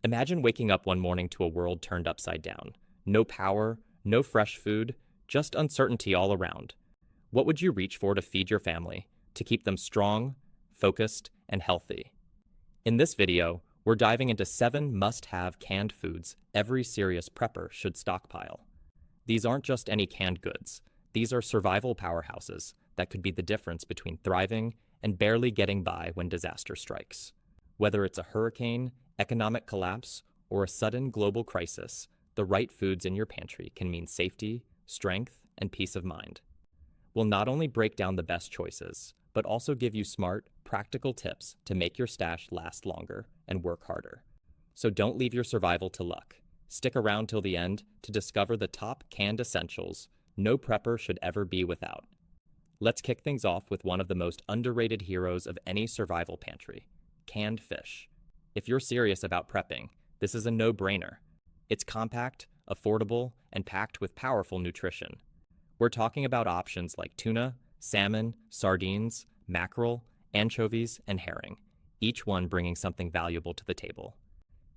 Imagine waking up one morning to a world turned upside down. No power, no fresh food, just uncertainty all around. What would you reach for to feed your family, to keep them strong, focused, and healthy? In this video, we're diving into 7 must-have canned foods every serious prepper should stockpile. These aren't just any canned goods. These are survival powerhouses that could be the difference between thriving and barely getting by when disaster strikes. Whether it's a hurricane, economic collapse, or a sudden global crisis, the right foods in your pantry can mean safety, strength, and peace of mind. We'll not only break down the best choices, but also give you smart, practical tips to make your stash last longer and work harder. So don't leave your survival to luck. Stick around till the end to discover the top canned essentials no prepper should ever be without. Let's kick things off with one of the most underrated heroes of any survival pantry, canned fish. If you're serious about prepping, this is a no-brainer. It's compact, affordable, and packed with powerful nutrition. We're talking about options like tuna, salmon, sardines, mackerel, anchovies, and herring, each one bringing something valuable to the table.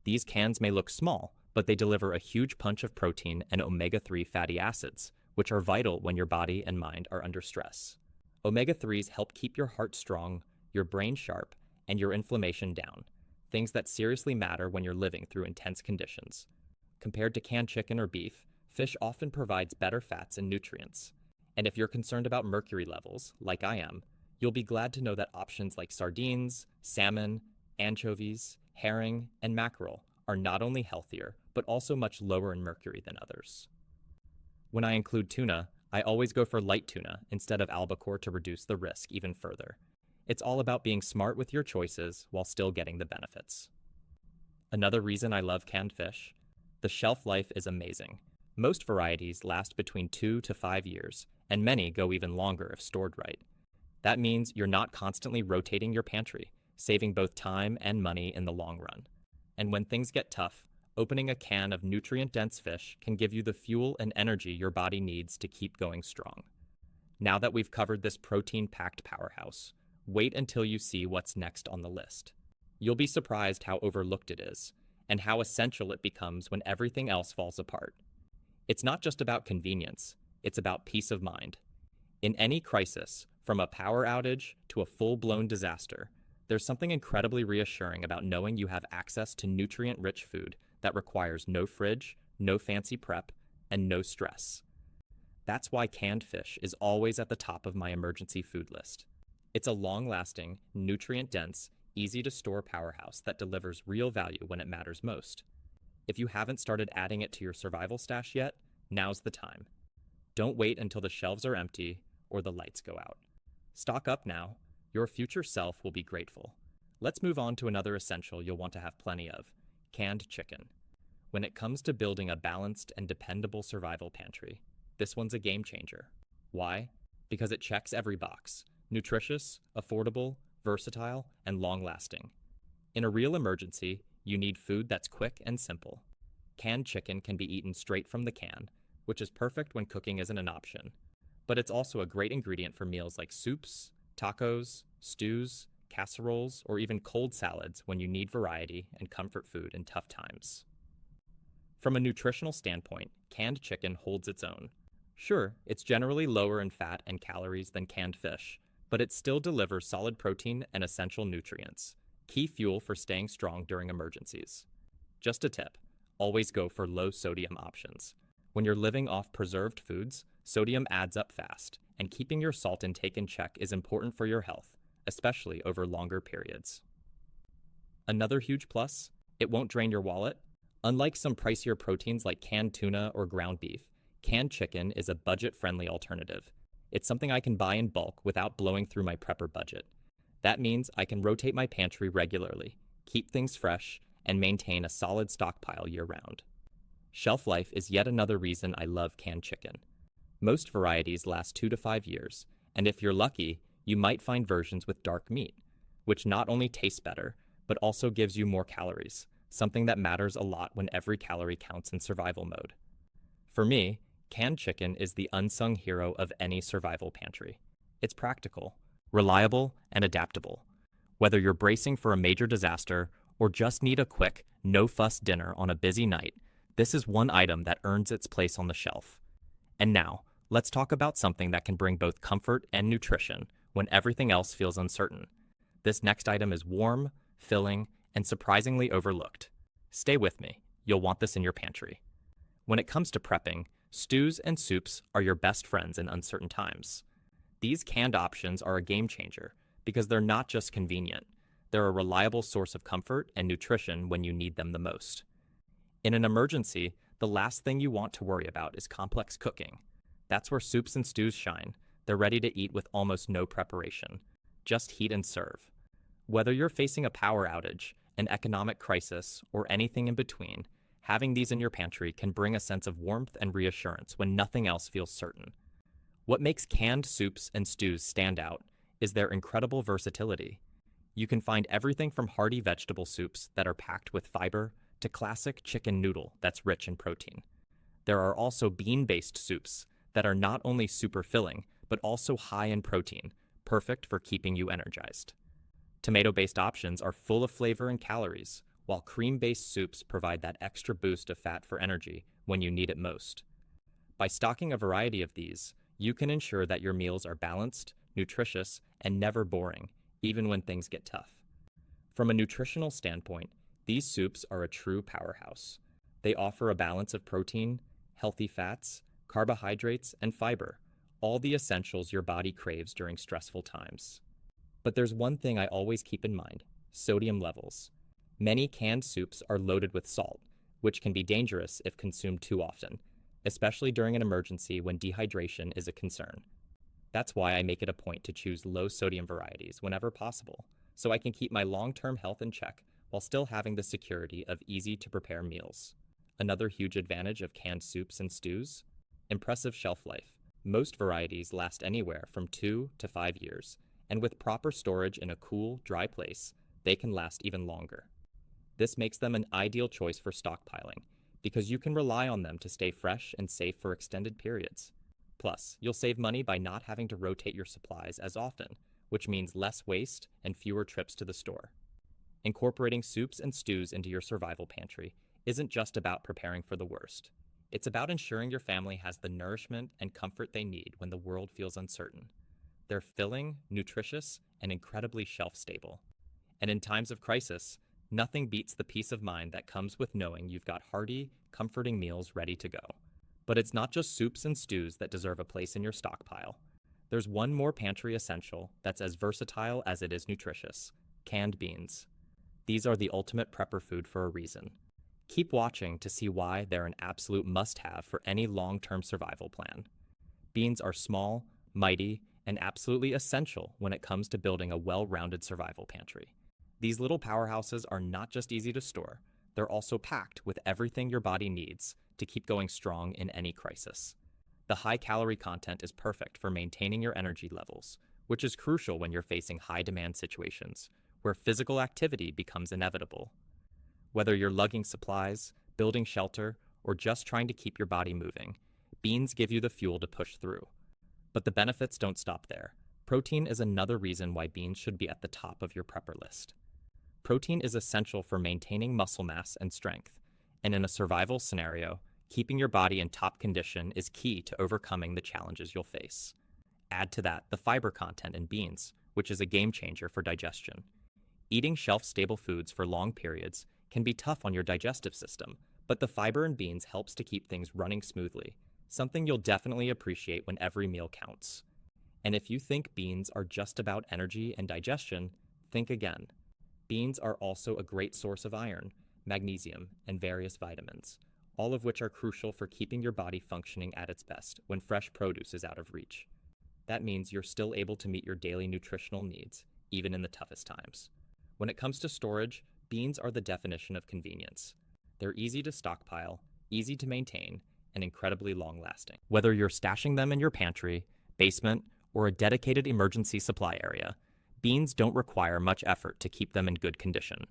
These cans may look small, but they deliver a huge punch of protein and omega-3 fatty acids, which are vital when your body and mind are under stress. Omega-3s help keep your heart strong, your brain sharp, and your inflammation down, things that seriously matter when you're living through intense conditions. Compared to canned chicken or beef, fish often provides better fats and nutrients. And if you're concerned about mercury levels, like I am, you'll be glad to know that options like sardines, salmon, anchovies, herring, and mackerel are not only healthier, but also much lower in mercury than others. When I include tuna, I always go for light tuna instead of albacore to reduce the risk even further. It's all about being smart with your choices while still getting the benefits. Another reason I love canned fish: the shelf life is amazing. Most varieties last between 2 to 5 years, and many go even longer if stored right. That means you're not constantly rotating your pantry, saving both time and money in the long run. And when things get tough, opening a can of nutrient-dense fish can give you the fuel and energy your body needs to keep going strong. Now that we've covered this protein-packed powerhouse, wait until you see what's next on the list. You'll be surprised how overlooked it is, and how essential it becomes when everything else falls apart. It's not just about convenience, it's about peace of mind. In any crisis, from a power outage to a full-blown disaster, there's something incredibly reassuring about knowing you have access to nutrient-rich food that requires no fridge, no fancy prep, and no stress. That's why canned fish is always at the top of my emergency food list. It's a long-lasting, nutrient-dense, easy-to-store powerhouse that delivers real value when it matters most. If you haven't started adding it to your survival stash yet, now's the time. Don't wait until the shelves are empty or the lights go out. Stock up now. Your future self will be grateful. Let's move on to another essential you'll want to have plenty of: canned chicken. When it comes to building a balanced and dependable survival pantry, this one's a game changer. Why? Because it checks every box: nutritious, affordable, versatile, and long-lasting. In a real emergency, you need food that's quick and simple. Canned chicken can be eaten straight from the can, which is perfect when cooking isn't an option. But it's also a great ingredient for meals like soups, tacos, stews, casseroles, or even cold salads when you need variety and comfort food in tough times. From a nutritional standpoint, canned chicken holds its own. Sure, it's generally lower in fat and calories than canned fish, but it still delivers solid protein and essential nutrients, key fuel for staying strong during emergencies. Just a tip: always go for low-sodium options. When you're living off preserved foods, sodium adds up fast, and keeping your salt intake in check is important for your health, especially over longer periods. Another huge plus: it won't drain your wallet. Unlike some pricier proteins like canned tuna or ground beef, canned chicken is a budget-friendly alternative. It's something I can buy in bulk without blowing through my prepper budget. That means I can rotate my pantry regularly, keep things fresh, and maintain a solid stockpile year-round. Shelf life is yet another reason I love canned chicken. Most varieties last 2 to 5 years, and if you're lucky, you might find versions with dark meat, which not only tastes better, but also gives you more calories, something that matters a lot when every calorie counts in survival mode. For me, canned chicken is the unsung hero of any survival pantry. It's practical, reliable, and adaptable. Whether you're bracing for a major disaster or just need a quick, no-fuss dinner on a busy night, this is one item that earns its place on the shelf. And now, let's talk about something that can bring both comfort and nutrition when everything else feels uncertain. This next item is warm, filling, and surprisingly overlooked. Stay with me, you'll want this in your pantry. When it comes to prepping, stews and soups are your best friends in uncertain times. These canned options are a game changer because they're not just convenient, they're a reliable source of comfort and nutrition when you need them the most. In an emergency, the last thing you want to worry about is complex cooking. That's where soups and stews shine. They're ready to eat with almost no preparation. Just heat and serve. Whether you're facing a power outage, an economic crisis, or anything in between, having these in your pantry can bring a sense of warmth and reassurance when nothing else feels certain. What makes canned soups and stews stand out is their incredible versatility. You can find everything from hearty vegetable soups that are packed with fiber to classic chicken noodle that's rich in protein. There are also bean-based soups that are not only super filling, but also high in protein, perfect for keeping you energized. Tomato-based options are full of flavor and calories, while cream-based soups provide that extra boost of fat for energy when you need it most. By stocking a variety of these, you can ensure that your meals are balanced, nutritious, and never boring, even when things get tough. From a nutritional standpoint, these soups are a true powerhouse. They offer a balance of protein, healthy fats, carbohydrates, and fiber, all the essentials your body craves during stressful times. But there's one thing I always keep in mind: sodium levels. Many canned soups are loaded with salt, which can be dangerous if consumed too often, especially during an emergency when dehydration is a concern. That's why I make it a point to choose low-sodium varieties whenever possible, so I can keep my long-term health in check while still having the security of easy-to-prepare meals. Another huge advantage of canned soups and stews? Impressive shelf life. Most varieties last anywhere from 2 to 5 years, and with proper storage in a cool, dry place, they can last even longer. This makes them an ideal choice for stockpiling, because you can rely on them to stay fresh and safe for extended periods. Plus, you'll save money by not having to rotate your supplies as often, which means less waste and fewer trips to the store. Incorporating soups and stews into your survival pantry isn't just about preparing for the worst. It's about ensuring your family has the nourishment and comfort they need when the world feels uncertain. They're filling, nutritious, and incredibly shelf-stable. And in times of crisis, nothing beats the peace of mind that comes with knowing you've got hearty, comforting meals ready to go. But it's not just soups and stews that deserve a place in your stockpile. There's one more pantry essential that's as versatile as it is nutritious: canned beans. These are the ultimate prepper food for a reason. Keep watching to see why they're an absolute must-have for any long-term survival plan. Beans are small, mighty, and absolutely essential when it comes to building a well-rounded survival pantry. These little powerhouses are not just easy to store, they're also packed with everything your body needs to keep going strong in any crisis. The high-calorie content is perfect for maintaining your energy levels, which is crucial when you're facing high-demand situations, where physical activity becomes inevitable. Whether you're lugging supplies, building shelter, or just trying to keep your body moving, beans give you the fuel to push through. But the benefits don't stop there. Protein is another reason why beans should be at the top of your prepper list. Protein is essential for maintaining muscle mass and strength, and in a survival scenario, keeping your body in top condition is key to overcoming the challenges you'll face. Add to that the fiber content in beans, which is a game changer for digestion. Eating shelf-stable foods for long periods can be tough on your digestive system, but the fiber in beans helps to keep things running smoothly, something you'll definitely appreciate when every meal counts. And if you think beans are just about energy and digestion, think again. Beans are also a great source of iron, magnesium, and various vitamins, all of which are crucial for keeping your body functioning at its best when fresh produce is out of reach. That means you're still able to meet your daily nutritional needs, even in the toughest times. When it comes to storage, beans are the definition of convenience. They're easy to stockpile, easy to maintain, and incredibly long-lasting. Whether you're stashing them in your pantry, basement, or a dedicated emergency supply area, beans don't require much effort to keep them in good condition.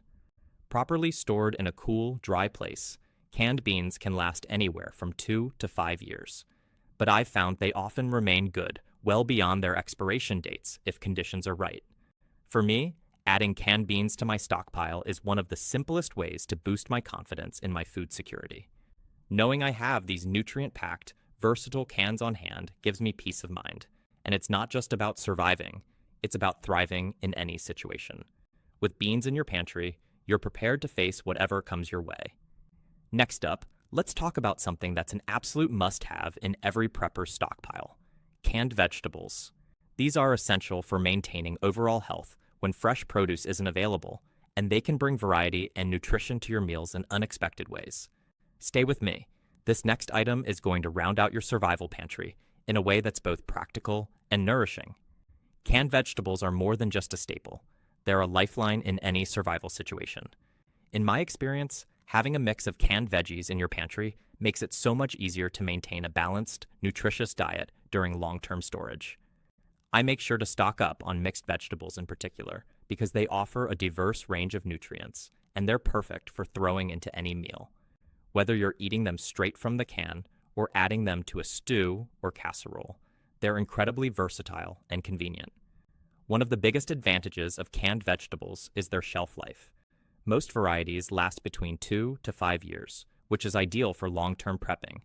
Properly stored in a cool, dry place, canned beans can last anywhere from 2 to 5 years. But I've found they often remain good well beyond their expiration dates if conditions are right. For me, Adding canned beans to my stockpile is one of the simplest ways to boost my confidence in my food security. Knowing I have these nutrient-packed, versatile cans on hand gives me peace of mind. And it's not just about surviving, it's about thriving in any situation. With beans in your pantry, you're prepared to face whatever comes your way. Next up, let's talk about something that's an absolute must-have in every prepper's stockpile: canned vegetables. These are essential for maintaining overall health when fresh produce isn't available, and they can bring variety and nutrition to your meals in unexpected ways. Stay with me. This next item is going to round out your survival pantry in a way that's both practical and nourishing. Canned vegetables are more than just a staple. They're a lifeline in any survival situation. In my experience, having a mix of canned veggies in your pantry makes it so much easier to maintain a balanced, nutritious diet during long-term storage. I make sure to stock up on mixed vegetables in particular because they offer a diverse range of nutrients, and they're perfect for throwing into any meal. Whether you're eating them straight from the can or adding them to a stew or casserole, they're incredibly versatile and convenient. One of the biggest advantages of canned vegetables is their shelf life. Most varieties last between 2 to 5 years, which is ideal for long-term prepping.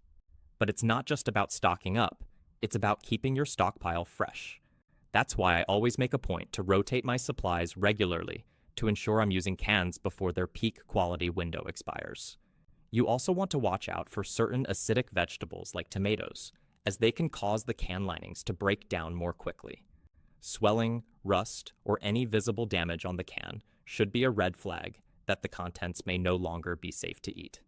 But it's not just about stocking up, it's about keeping your stockpile fresh. That's why I always make a point to rotate my supplies regularly to ensure I'm using cans before their peak quality window expires. You also want to watch out for certain acidic vegetables like tomatoes, as they can cause the can linings to break down more quickly. Swelling, rust, or any visible damage on the can should be a red flag that the contents may no longer be safe to eat.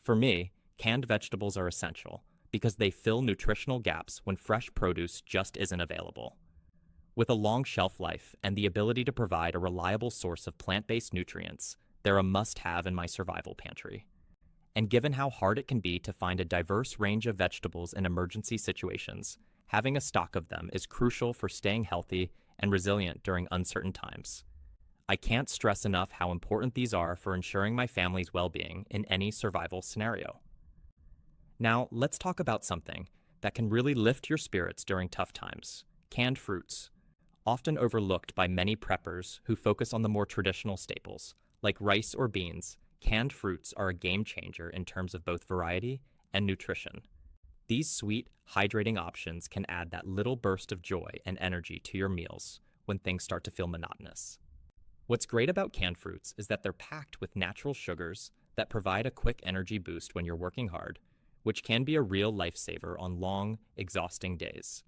For me, canned vegetables are essential because they fill nutritional gaps when fresh produce just isn't available. With a long shelf life and the ability to provide a reliable source of plant-based nutrients, they're a must-have in my survival pantry. And given how hard it can be to find a diverse range of vegetables in emergency situations, having a stock of them is crucial for staying healthy and resilient during uncertain times. I can't stress enough how important these are for ensuring my family's well-being in any survival scenario. Now, let's talk about something that can really lift your spirits during tough times: canned fruits. Often overlooked by many preppers who focus on the more traditional staples, like rice or beans, canned fruits are a game changer in terms of both variety and nutrition. These sweet, hydrating options can add that little burst of joy and energy to your meals when things start to feel monotonous. What's great about canned fruits is that they're packed with natural sugars that provide a quick energy boost when you're working hard, which can be a real lifesaver on long, exhausting days.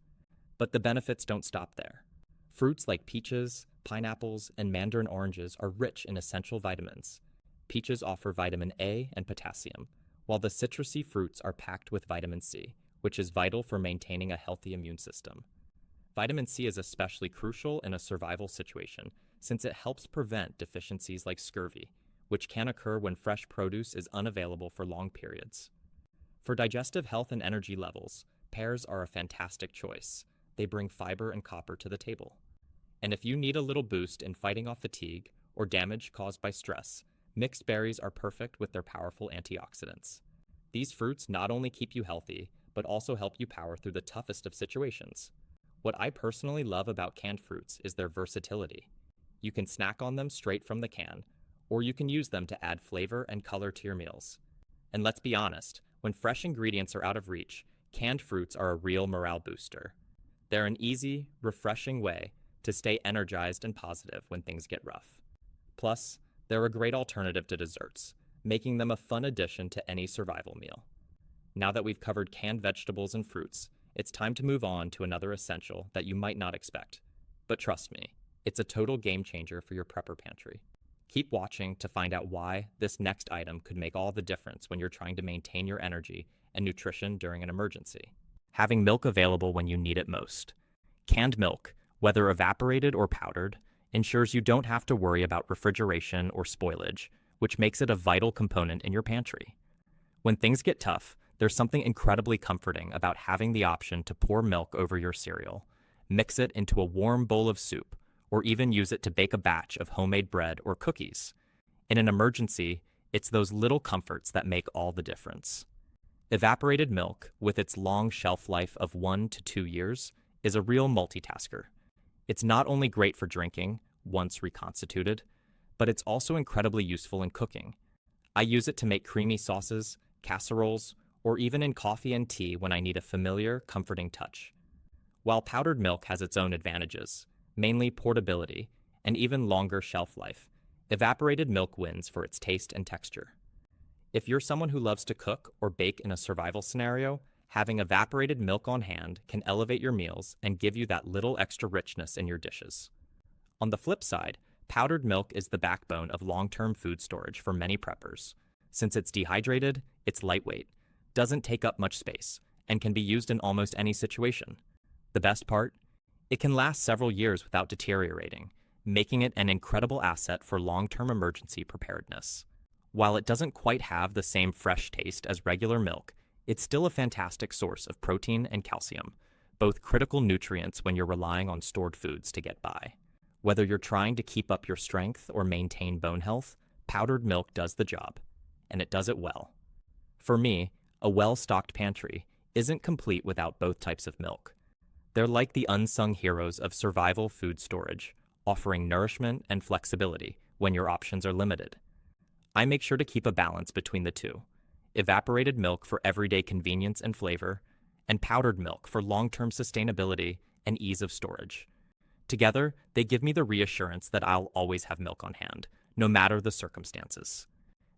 But the benefits don't stop there. Fruits like peaches, pineapples, and mandarin oranges are rich in essential vitamins. Peaches offer vitamin A and potassium, while the citrusy fruits are packed with vitamin C, which is vital for maintaining a healthy immune system. Vitamin C is especially crucial in a survival situation since it helps prevent deficiencies like scurvy, which can occur when fresh produce is unavailable for long periods. For digestive health and energy levels, pears are a fantastic choice. They bring fiber and copper to the table. And if you need a little boost in fighting off fatigue or damage caused by stress, mixed berries are perfect with their powerful antioxidants. These fruits not only keep you healthy, but also help you power through the toughest of situations. What I personally love about canned fruits is their versatility. You can snack on them straight from the can, or you can use them to add flavor and color to your meals. And let's be honest, when fresh ingredients are out of reach, canned fruits are a real morale booster. They're an easy, refreshing way to stay energized and positive when things get rough. Plus, they're a great alternative to desserts, making them a fun addition to any survival meal. Now that we've covered canned vegetables and fruits, it's time to move on to another essential that you might not expect. But trust me, it's a total game changer for your prepper pantry. Keep watching to find out why this next item could make all the difference when you're trying to maintain your energy and nutrition during an emergency. Having milk available when you need it most. Canned milk, whether evaporated or powdered, ensures you don't have to worry about refrigeration or spoilage, which makes it a vital component in your pantry. When things get tough, there's something incredibly comforting about having the option to pour milk over your cereal, mix it into a warm bowl of soup, or even use it to bake a batch of homemade bread or cookies. In an emergency, it's those little comforts that make all the difference. Evaporated milk, with its long shelf life of 1 to 2 years, is a real multitasker. It's not only great for drinking, once reconstituted, but it's also incredibly useful in cooking. I use it to make creamy sauces, casseroles, or even in coffee and tea when I need a familiar, comforting touch. While powdered milk has its own advantages, mainly portability and even longer shelf life, evaporated milk wins for its taste and texture. If you're someone who loves to cook or bake in a survival scenario, having evaporated milk on hand can elevate your meals and give you that little extra richness in your dishes. On the flip side, powdered milk is the backbone of long-term food storage for many preppers. Since it's dehydrated, it's lightweight, doesn't take up much space, and can be used in almost any situation. The best part? It can last several years without deteriorating, making it an incredible asset for long-term emergency preparedness. While it doesn't quite have the same fresh taste as regular milk, it's still a fantastic source of protein and calcium, both critical nutrients when you're relying on stored foods to get by. Whether you're trying to keep up your strength or maintain bone health, powdered milk does the job, and it does it well. For me, a well-stocked pantry isn't complete without both types of milk. They're like the unsung heroes of survival food storage, offering nourishment and flexibility when your options are limited. I make sure to keep a balance between the two: evaporated milk for everyday convenience and flavor, and powdered milk for long-term sustainability and ease of storage. Together, they give me the reassurance that I'll always have milk on hand, no matter the circumstances.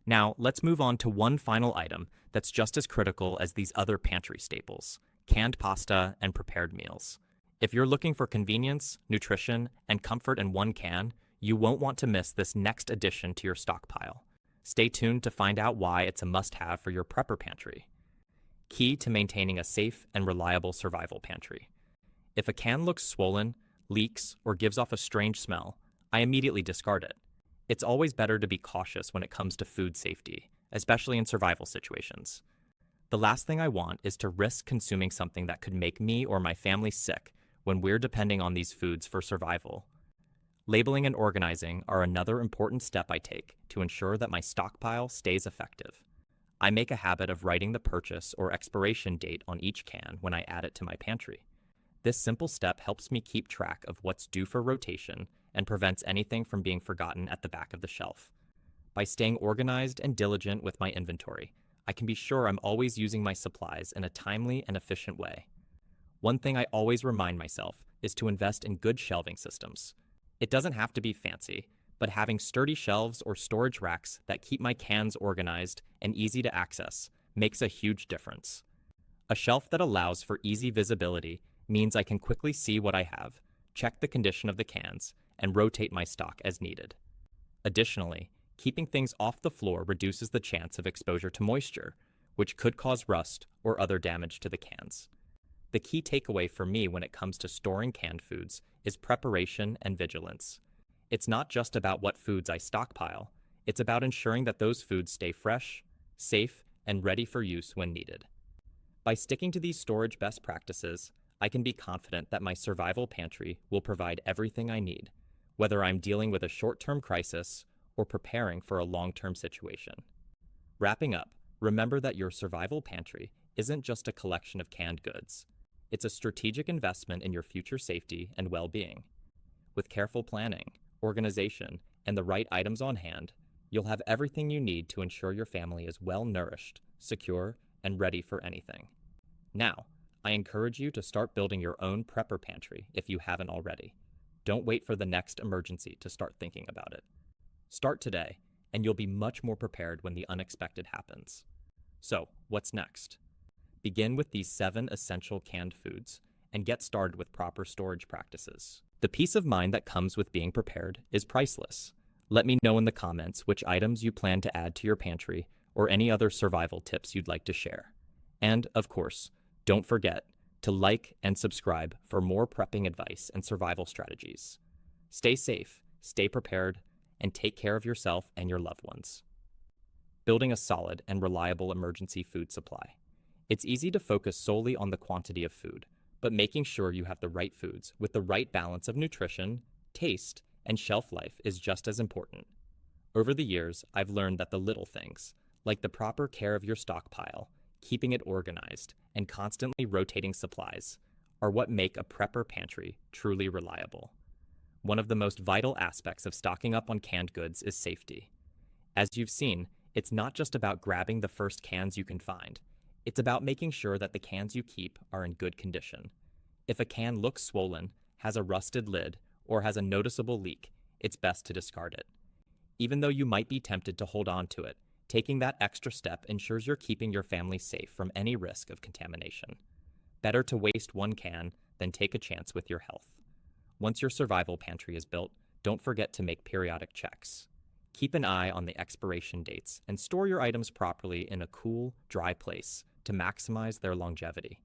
Now, let's move on to one final item that's just as critical as these other pantry staples: canned pasta and prepared meals. If you're looking for convenience, nutrition, and comfort in one can, you won't want to miss this next addition to your stockpile. Stay tuned to find out why it's a must-have for your prepper pantry. Key to maintaining a safe and reliable survival pantry. If a can looks swollen, leaks, or gives off a strange smell, I immediately discard it. It's always better to be cautious when it comes to food safety, especially in survival situations. The last thing I want is to risk consuming something that could make me or my family sick when we're depending on these foods for survival. Labeling and organizing are another important step I take to ensure that my stockpile stays effective. I make a habit of writing the purchase or expiration date on each can when I add it to my pantry. This simple step helps me keep track of what's due for rotation and prevents anything from being forgotten at the back of the shelf. By staying organized and diligent with my inventory, I can be sure I'm always using my supplies in a timely and efficient way. One thing I always remind myself is to invest in good shelving systems. It doesn't have to be fancy, but having sturdy shelves or storage racks that keep my cans organized and easy to access makes a huge difference. A shelf that allows for easy visibility means I can quickly see what I have, check the condition of the cans, and rotate my stock as needed. Additionally, keeping things off the floor reduces the chance of exposure to moisture, which could cause rust or other damage to the cans. The key takeaway for me when it comes to storing canned foods is preparation and vigilance. It's not just about what foods I stockpile, it's about ensuring that those foods stay fresh, safe, and ready for use when needed. By sticking to these storage best practices, I can be confident that my survival pantry will provide everything I need, whether I'm dealing with a short-term crisis or preparing for a long-term situation. Wrapping up, remember that your survival pantry isn't just a collection of canned goods. It's a strategic investment in your future safety and well-being. With careful planning, organization, and the right items on hand, you'll have everything you need to ensure your family is well-nourished, secure, and ready for anything. Now, I encourage you to start building your own prepper pantry if you haven't already. Don't wait for the next emergency to start thinking about it. Start today, and you'll be much more prepared when the unexpected happens. So, what's next? Begin with these 7 essential canned foods and get started with proper storage practices. The peace of mind that comes with being prepared is priceless. Let me know in the comments which items you plan to add to your pantry or any other survival tips you'd like to share. And, of course, don't forget to like and subscribe for more prepping advice and survival strategies. Stay safe, stay prepared, and take care of yourself and your loved ones. Building a solid and reliable emergency food supply. It's easy to focus solely on the quantity of food, but making sure you have the right foods with the right balance of nutrition, taste, and shelf life is just as important. Over the years, I've learned that the little things, like the proper care of your stockpile, keeping it organized, and constantly rotating supplies, are what make a prepper pantry truly reliable. One of the most vital aspects of stocking up on canned goods is safety. As you've seen, it's not just about grabbing the first cans you can find. It's about making sure that the cans you keep are in good condition. If a can looks swollen, has a rusted lid, or has a noticeable leak, it's best to discard it. Even though you might be tempted to hold on to it, taking that extra step ensures you're keeping your family safe from any risk of contamination. Better to waste one can than take a chance with your health. Once your survival pantry is built, don't forget to make periodic checks. Keep an eye on the expiration dates and store your items properly in a cool, dry place to maximize their longevity.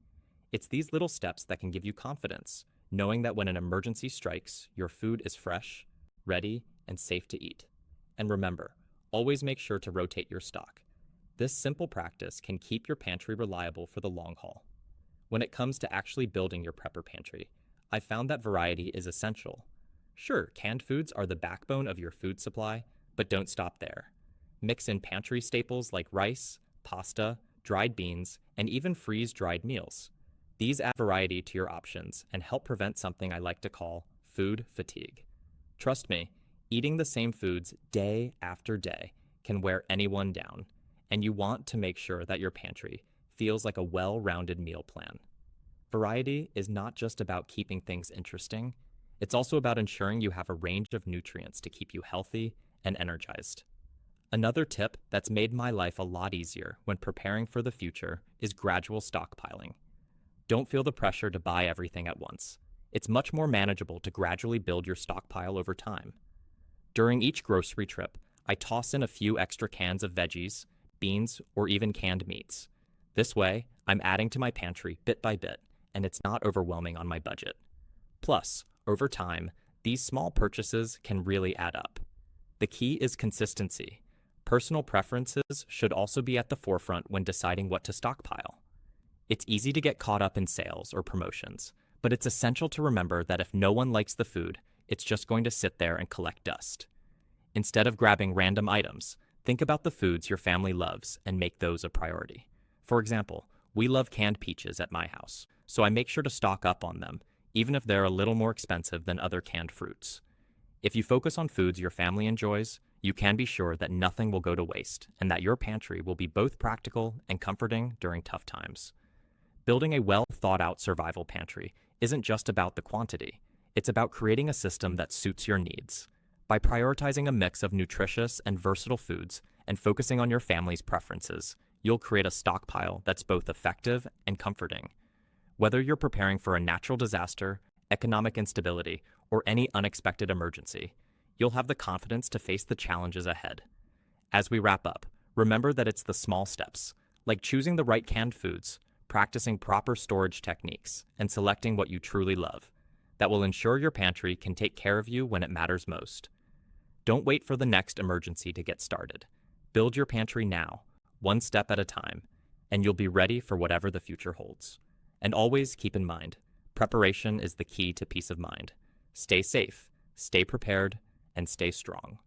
It's these little steps that can give you confidence, knowing that when an emergency strikes, your food is fresh, ready, and safe to eat. And remember, always make sure to rotate your stock. This simple practice can keep your pantry reliable for the long haul. When it comes to actually building your prepper pantry, I found that variety is essential. Sure, canned foods are the backbone of your food supply, but don't stop there. Mix in pantry staples like rice, pasta, dried beans, and even freeze-dried meals. These add variety to your options and help prevent something I like to call food fatigue. Trust me, eating the same foods day after day can wear anyone down, and you want to make sure that your pantry feels like a well-rounded meal plan. Variety is not just about keeping things interesting, it's also about ensuring you have a range of nutrients to keep you healthy and energized. Another tip that's made my life a lot easier when preparing for the future is gradual stockpiling. Don't feel the pressure to buy everything at once. It's much more manageable to gradually build your stockpile over time. During each grocery trip, I toss in a few extra cans of veggies, beans, or even canned meats. This way, I'm adding to my pantry bit by bit, and it's not overwhelming on my budget. Plus, over time, these small purchases can really add up. The key is consistency. Personal preferences should also be at the forefront when deciding what to stockpile. It's easy to get caught up in sales or promotions, but it's essential to remember that if no one likes the food, it's just going to sit there and collect dust. Instead of grabbing random items, think about the foods your family loves and make those a priority. For example, we love canned peaches at my house, so I make sure to stock up on them, even if they're a little more expensive than other canned fruits. If you focus on foods your family enjoys, you can be sure that nothing will go to waste and that your pantry will be both practical and comforting during tough times. Building a well-thought-out survival pantry isn't just about the quantity. It's about creating a system that suits your needs. By prioritizing a mix of nutritious and versatile foods and focusing on your family's preferences, you'll create a stockpile that's both effective and comforting. Whether you're preparing for a natural disaster, economic instability, or any unexpected emergency, you'll have the confidence to face the challenges ahead. As we wrap up, remember that it's the small steps, like choosing the right canned foods, practicing proper storage techniques, and selecting what you truly love, that will ensure your pantry can take care of you when it matters most. Don't wait for the next emergency to get started. Build your pantry now, one step at a time, and you'll be ready for whatever the future holds. And always keep in mind, preparation is the key to peace of mind. Stay safe, stay prepared, and stay strong.